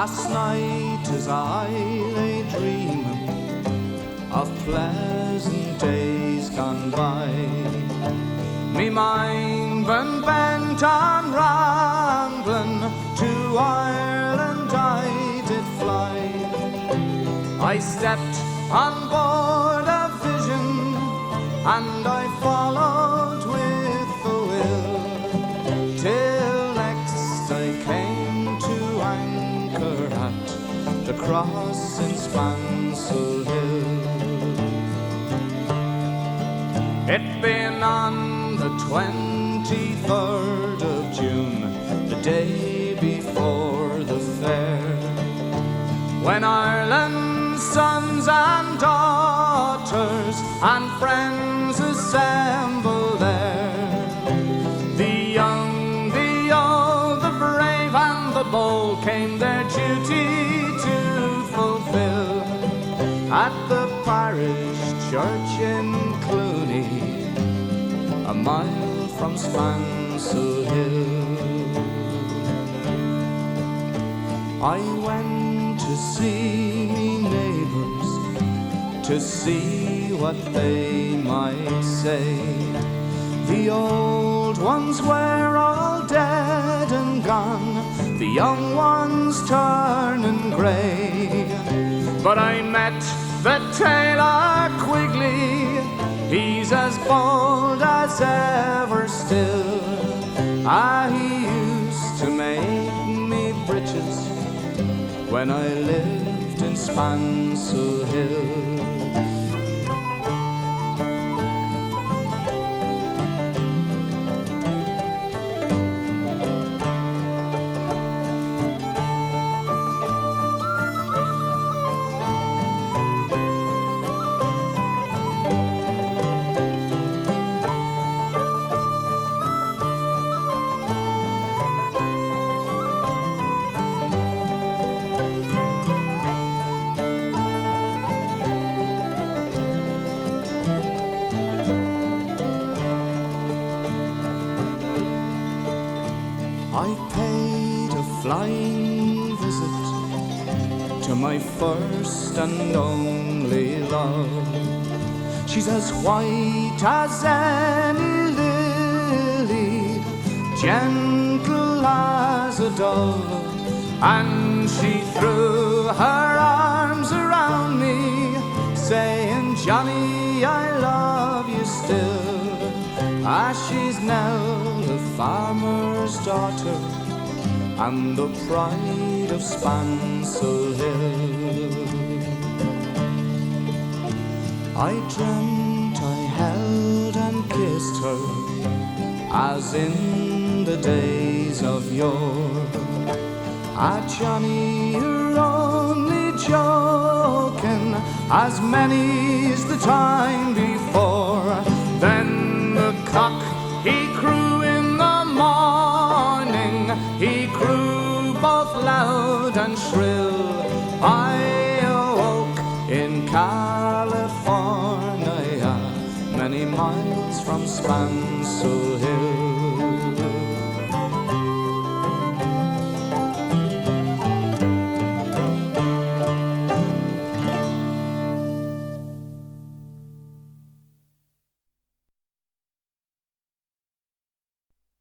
Last night as I lay dreaming of pleasant days gone by, me mind been bent on rambling, to Ireland I did fly. I stepped on board a vision and I followed with the will, till next I came to anchor at the cross in Spansel Hill. It been on the 23rd of June, the day before the fair, when Ireland's sons and daughters and friends assemble there. The young, the old, the brave and the bold came their duty to fulfill at the parish church in Clooney, a mile from Spansel Hill. I went to see me neighbours, to see what they might say. The old ones were all dead and gone, the young ones turning grey. But I met the tailor Quigley, he's as bold as ever still. He used to make me breeches when I lived in Spansel Hill. I paid a flying visit to my first and only love. She's as white as any lily, gentle as a dove, and she threw her arms around me, saying, Johnny, I love you still. She's Nell, the farmer's daughter, and the pride of Spansel Hill. I dreamt I held and kissed her, as in the days of yore. Johnny, you're only joking, as many's the time before. Then the cock, he crew in the morning, he crew both loud and shrill. I awoke in California, many miles from Spansel